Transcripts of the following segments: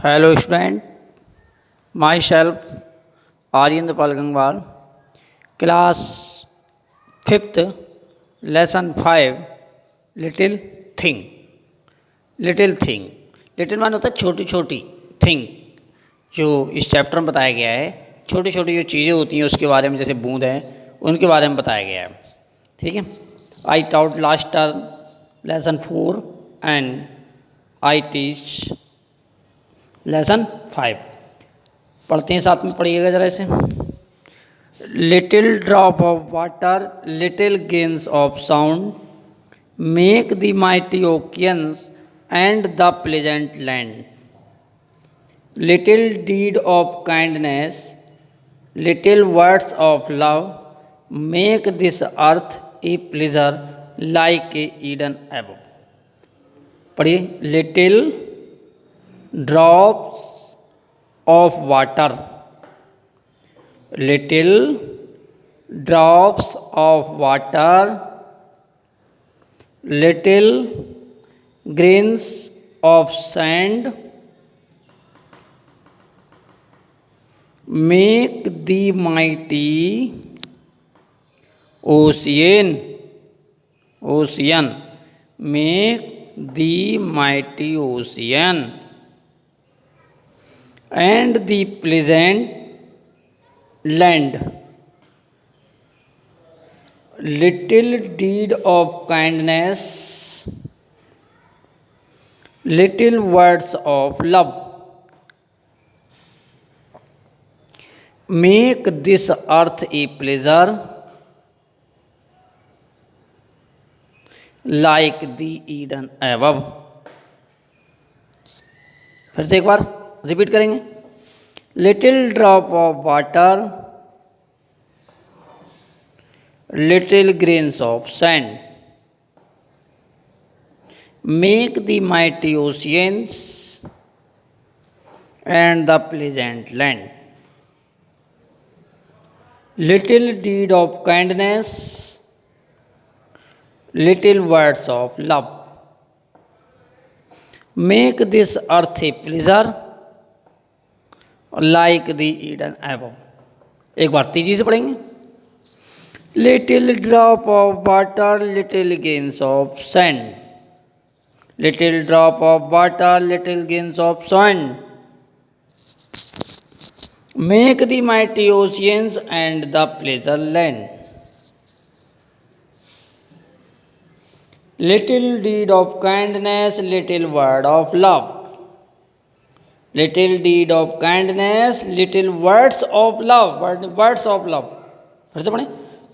Hello student, myself Aryendra Gangwal, class 5th, lesson 5, little thing. Little thing, little मान होता है छोटी छोटी थिंग, जो इस चैप्टर में बताया गया है। छोटी छोटी जो चीज़ें होती हैं उसके बारे में, जैसे बूंद है, उनके बारे में बताया गया है। ठीक है। I taught last term lesson 4 and I teach lesson 5। पढ़ते हैं, साथ में पढ़िएगा ज़रा इसे। Little drop of water, little grains of sound, make the mighty oceans and the pleasant land. Little deed of kindness, little words of love, make this earth a pleasure like a Eden above. पढ़िए, little drops of water, little drops of water, little grains of sand, make the mighty ocean, make the mighty ocean and the pleasant land. Little deed of kindness, little words of love, make this earth a pleasure like the Eden above. फिर से एक बार repeat करेंगे। Little drop of water, little grains of sand, make the mighty oceans and the pleasant land. Little deed of kindness, little words of love, make this earth a pleasure like the Eden above. एक बार तेजी से पढ़ेंगे। Little drop of water, little grains of sand, little drop of water, little grains of sand, make the mighty oceans and the pleasant land. Little deed of kindness, little word of love, little deed of kindness, little words of love, words of love. फिर से पढ़ें।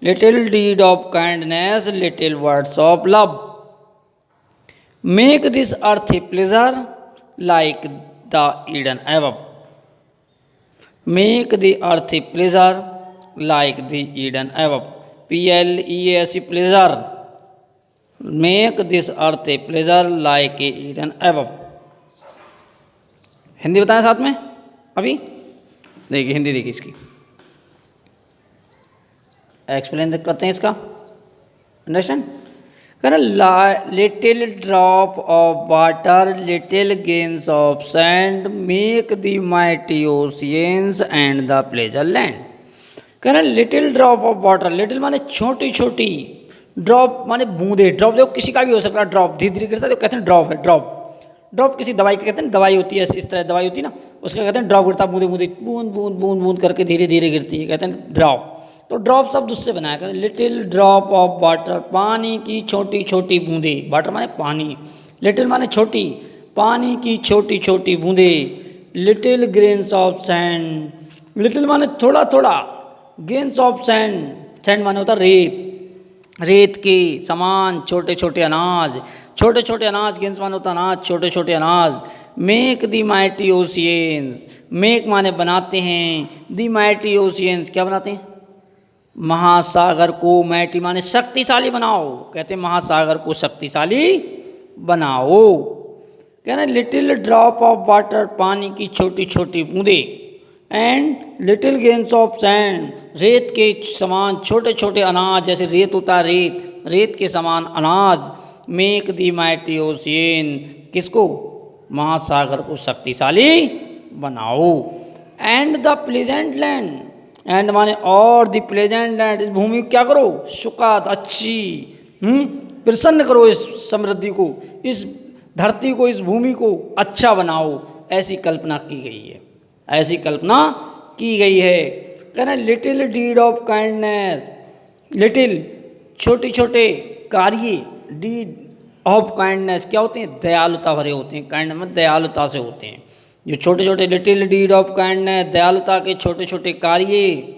Little deed of kindness, little words of love, make this earth a pleasure like the Eden above. Make the earth a pleasure like the Eden above. PLEASE, pleasure. Make this earth a pleasure like a Eden above. Hindi बताएं साथ में। अभी देखिए, हिंदी देखिए इसकी, explain करते हैं इसका। अंडरस्टैंड करें। Little drop of water, little grains of sand, make the mighty oceans and the pleasure land. करें little drop of water, little माने छोटी छोटी, ड्रॉप माने बूंदे। ड्रॉप देखो किसी का भी हो सकता है, ड्रॉप धीरे धीरे गिरता है तो कहते हैं ड्रॉप है। ड्रॉप ड्रॉप किसी दवाई का कहते हैं, दवाई होती है इस तरह दवाई होती है ना, उसका कहते हैं ड्रॉप गिरता है, बूंदे बूंदे, बूंद बूंद बूंद बूंद करके धीरे धीरे गिरती है, कहते हैं ड्रॉप। तो ड्रॉप शब्द उससे बनाया करें। लिटिल ड्रॉप ऑफ वाटर, पानी की छोटी छोटी बूंदे। वाटर माने पानी, लिटिल माने छोटी, पानी की छोटी छोटी बूंदे। Little grains of sand, little माने थोड़ा थोड़ा, ग्रेन्स ऑफ सैंड, सैंड माने होता रेत, रेत के समान छोटे छोटे अनाज, छोटे छोटे अनाज, गेंस माने होता अनाज, छोटे छोटे अनाज। Make the mighty oceans, make माने बनाते हैं, दी माइटी ओशियंस क्या बनाते हैं, महासागर को, माइटी माने शक्तिशाली बनाओ, कहते हैं महासागर को शक्तिशाली बनाओ। कहना लिटिल ड्रॉप ऑफ वाटर, पानी की छोटी छोटी बूंदे, and little grains of sand, रेत के समान छोटे छोटे अनाज, जैसे रेत होता है, रेत, रेत के समान अनाज। मेक दी माइटी ओशियन, किसको, महासागर को शक्तिशाली बनाओ। And the pleasant land, and माने और द प्लेजेंट लैंड, इस भूमि को क्या करो, सुखद, अच्छी, प्रसन्न करो, इस समृद्धि को, इस धरती को, इस भूमि को अच्छा बनाओ। ऐसी कल्पना की गई है, ऐसी कल्पना की गई है। कहना little deed of kindness, little छोटे छोटे कार्य, डीड ऑफ काइंडनेस क्या होते हैं, दयालुता भरे होते हैं, काइंड में दयालुता से होते हैं। जो छोटे छोटे लिटिल डीड ऑफ काइंडनेस, दयालुता के छोटे छोटे कार्य,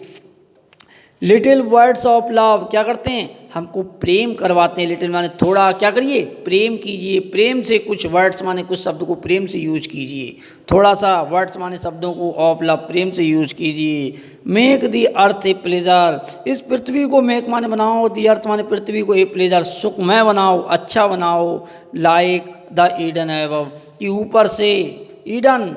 लिटिल वर्ड्स ऑफ लव, क्या करते हैं, हमको प्रेम करवाते हैं। लिटिल माने थोड़ा, क्या करिए, प्रेम कीजिए, प्रेम से कुछ वर्ड्स माने कुछ शब्द को प्रेम से यूज कीजिए, थोड़ा सा वर्ड्स माने शब्दों को ऑफ लव प्रेम से यूज कीजिए। Make the earth a pleasure, इस पृथ्वी को मेक माने बनाओ, दी अर्थ माने पृथ्वी को, ए प्लेजर सुखमय बनाओ, अच्छा बनाओ, लाइक द ईडन एबव, कि ऊपर से ईडन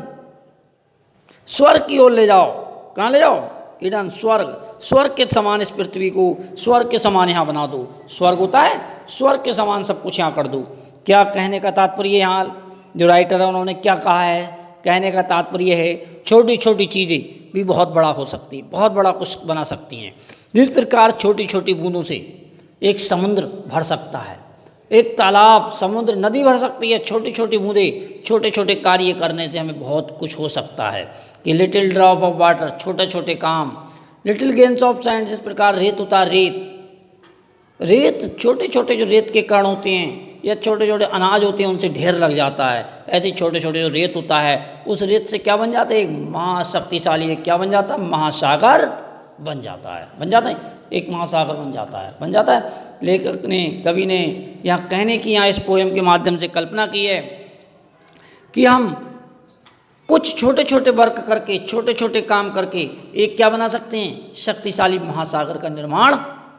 स्वर्ग की ओर ले जाओ। कहाँ ले जाओ, ईडन स्वर्ग, स्वर्ग के समान इस पृथ्वी को स्वर्ग के समान यहाँ बना दो। स्वर्ग होता है, स्वर्ग के समान सब कुछ यहाँ कर दो। क्या कहने का तात्पर्य, यहाँ जो राइटर है उन्होंने क्या कहा है, कहने का तात्पर्य है छोटी छोटी चीज़ें भी बहुत बड़ा हो सकती है, बहुत बड़ा कुछ बना सकती हैं। जिस प्रकार छोटी छोटी बूंदों से एक समुद्र भर सकता है, एक तालाब, समुद्र, नदी भर सकती है, छोटी छोटी बूंदें, छोटे छोटे कार्य करने से हमें बहुत कुछ हो सकता है। कि लिटिल ड्रॉप ऑफ वाटर, छोटे छोटे काम, लिटिल गेन्स ऑफ सैंड, जिस प्रकार रेत होता है, रेत छोटे छोटे जो रेत के कण होते हैं या छोटे छोटे अनाज होते हैं उनसे ढेर लग जाता है। ऐसे छोटे छोटे जो रेत होता है उस रेत से क्या बन जाता है, एक महाशक्तिशाली, क्या बन जाता है, महासागर बन जाता है, बन जाता है, एक महासागर बन जाता है, बन जाता है। लेखक ने, कवि ने यहाँ कहने की, यहाँ इस पोएम के माध्यम से कल्पना की है कि हम कुछ छोटे छोटे वर्क करके, छोटे छोटे काम करके एक क्या बना सकते हैं, शक्तिशाली महासागर का निर्माण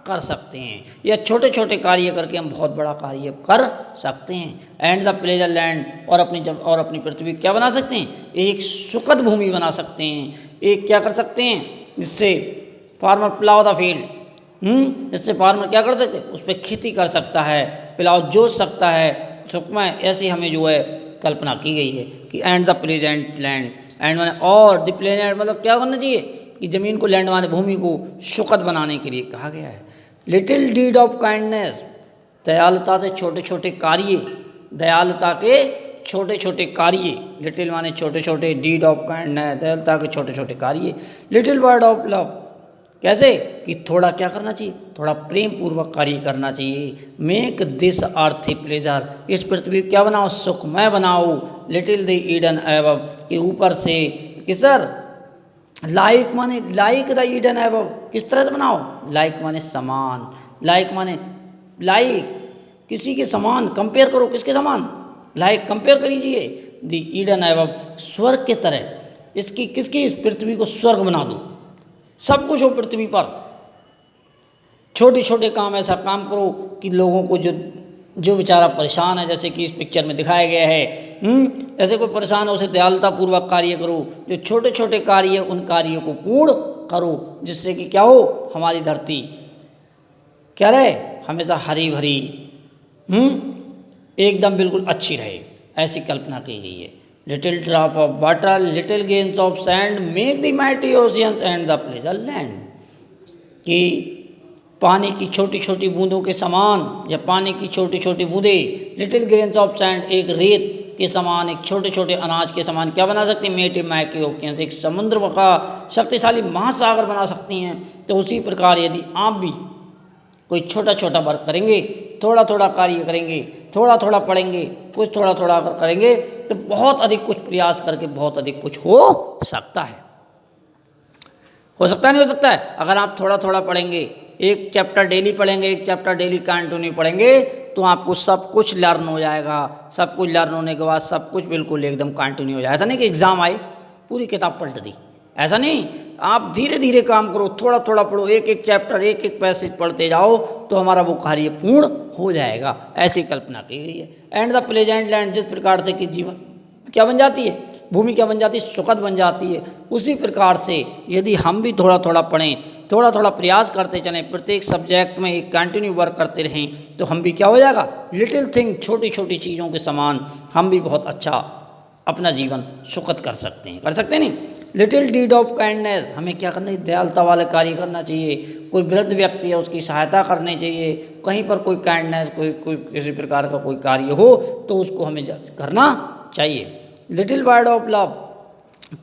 कर सकते हैं, या छोटे छोटे कार्य करके हम बहुत बड़ा कार्य कर सकते हैं। एंड द प्लेजर लैंड, और अपनी पृथ्वी क्या बना सकते हैं, एक सुखद भूमि बना सकते हैं। एक क्या कर सकते हैं, जिससे फार्मर प्लाउ द फील्ड, इससे फार्मर क्या कर सकते हैं, उस पर खेती कर सकता है, प्लाउ जोत सकता है, सुखमय। ऐसी हमें जो है कल्पना की गई है कि and the pleasant land, and माने और, द प्लेजेंट मतलब क्या करना चाहिए, कि ज़मीन को, लैंड माने भूमि को सुखद बनाने के लिए कहा गया है। लिटिल डीड ऑफ काइंडनेस, दयालुता से छोटे छोटे कार्य, दयालुता के छोटे छोटे कार्य, लिटिल माने छोटे छोटे, डीड ऑफ काइंडनेस दयालुता के छोटे छोटे कार्य। लिटिल वर्ड ऑफ लव, कैसे, कि थोड़ा क्या करना चाहिए, थोड़ा प्रेम पूर्वक कार्य करना चाहिए। Make this earth a pleasure, इस पृथ्वी को क्या बनाओ, सुखमय बनाओ। लिटिल द ईडन एबव, के ऊपर से, किसर, लाइक माने, लाइक द ईडन एबव, किस तरह से बनाओ, लाइक माने समान, लाइक माने लाइक, किसी के समान, कंपेयर करो, किसके समान, लाइक कंपेयर करीजिए, द ईडन एबव, स्वर्ग के तरह इसकी, किसकी, इस पृथ्वी को स्वर्ग बना दो। सब कुछ हो पृथ्वी पर, छोटे छोटे काम, ऐसा काम करो कि लोगों को जो बेचारा परेशान है, जैसे कि इस पिक्चर में दिखाया गया है, ऐसे कोई परेशान है उसे दयालुता पूर्वक कार्य करो। जो छोटे छोटे कार्य उन कार्यों को पूर्ण करो, जिससे कि क्या हो, हमारी धरती क्या रहे, हमेशा हरी भरी, एकदम बिल्कुल अच्छी रहे। ऐसी कल्पना की गई है। Little drop of water, little grains of sand, make the mighty oceans and the pleasure land, कि पानी की छोटी छोटी बूंदों के समान, या पानी की छोटी छोटी बूंदें, लिटिल ग्रेन्स ऑफ सैंड, एक रेत के समान, एक छोटे छोटे अनाज के समान क्या बना सकती हैं, मेटे माइटी ओशियंस, एक समुद्र का शक्तिशाली महासागर बना सकती हैं। तो उसी प्रकार यदि आप भी कोई छोटा छोटा वर्क करेंगे, थोड़ा थोड़ा कार्य करेंगे, थोड़ा थोड़ा पढ़ेंगे, कुछ थोड़ा थोड़ा अगर करेंगे, तो बहुत अधिक कुछ प्रयास करके बहुत अधिक कुछ हो सकता है। हो सकता है, नहीं हो सकता है। अगर आप थोड़ा थोड़ा पढ़ेंगे, एक चैप्टर डेली पढ़ेंगे, एक चैप्टर डेली कंटिन्यू पढ़ेंगे, तो आपको सब कुछ लर्न हो जाएगा। सब कुछ लर्न होने के बाद सब कुछ बिल्कुल एकदम कंटिन्यू हो जाएगा। ऐसा नहीं कि एग्ज़ाम आए पूरी किताब पलट दी, ऐसा नहीं। आप धीरे धीरे काम करो, थोड़ा थोड़ा पढ़ो, एक एक चैप्टर, एक एक पैसेज पढ़ते जाओ, तो हमारा वो कार्य पूर्ण हो जाएगा। ऐसी कल्पना की गई है। एंड द प्लेजेंट लैंड, जिस प्रकार से कि जीवन क्या बन जाती है, भूमि क्या बन जाती है, सुखद बन जाती है, उसी प्रकार से यदि हम भी थोड़ा थोड़ा पढ़ें, थोड़ा थोड़ा प्रयास करते चलें, प्रत्येक सब्जेक्ट में एक कंटिन्यू वर्क करते रहें, तो हम भी क्या हो जाएगा, लिटिल थिंग, छोटी छोटी चीज़ों के समान हम भी बहुत अच्छा अपना जीवन सुखद कर सकते हैं, नहीं। लिटिल डीड ऑफ काइंडनेस, हमें क्या करना चाहिए, दयालुता वाले कार्य करना चाहिए। कोई वृद्ध व्यक्ति है उसकी सहायता करनी चाहिए, कहीं पर कोई काइंडनेस कोई किसी प्रकार का कोई कार्य हो तो उसको हमें करना चाहिए। लिटिल वर्ड ऑफ लव,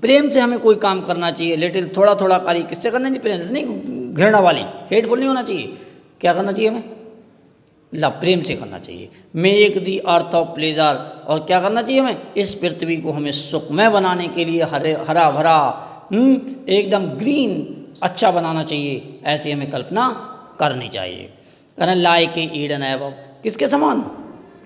प्रेम से हमें कोई काम करना चाहिए। लिटिल थोड़ा थोड़ा कार्य किससे करना चाहिए, प्रेम से नहीं, घृणा वाली हेटफुल नहीं होना चाहिए। क्या करना चाहिए हमें, लव, प्रेम से करना चाहिए। Make the earth of pleasure, और क्या करना चाहिए हमें, इस पृथ्वी को हमें सुखमय बनाने के लिए हरा भरा एकदम ग्रीन अच्छा बनाना चाहिए, ऐसी हमें कल्पना करनी चाहिए। कहना लाइक ए ईडन एबव, किसके समान,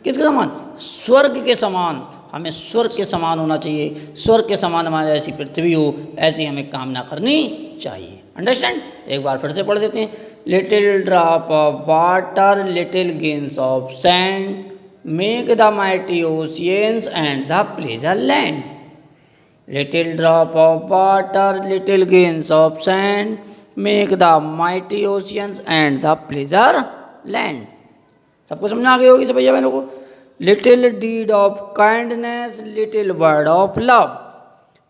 किसके समान, स्वर्ग के समान, हमें स्वर्ग के समान होना चाहिए। स्वर्ग के समान हमारी ऐसी पृथ्वी हो, ऐसी हमें कामना करनी चाहिए। अंडरस्टैंड, एक बार फिर से पढ़ देते हैं। Little drop of water, little grains of sand, make the mighty oceans and the pleasure land. Little drop of water, little grains of sand, make the mighty oceans and the pleasure land. सबको समझ आ गई होगी सब भैया बहनों को। Little deed of kindness, little word of love,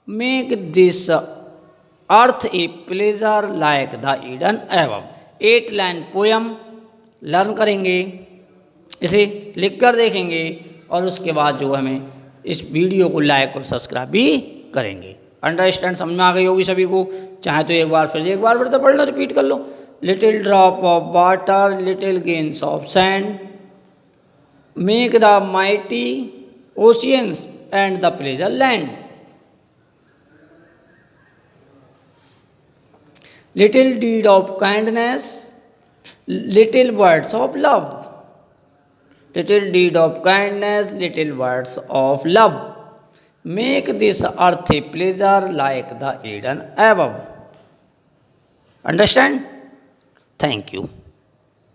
make this earth a pleasure like the Eden above. 8 line poem learn करेंगे, इसे लिख कर देखेंगे और उसके बाद जो हमें इस वीडियो को लाइक और सब्सक्राइब भी करेंगे। अंडरस्टैंड, समझ में आ गई होगी सभी को। चाहे तो एक बार फिर तो पढ़ लो, रिपीट कर लो। Little drop of water, little grains of sand, make the mighty oceans and the pleasure land. Little deed of kindness, little words of love. Little deed of kindness, little words of love. Make this earth a pleasure like the Eden above. Understand? Thank you.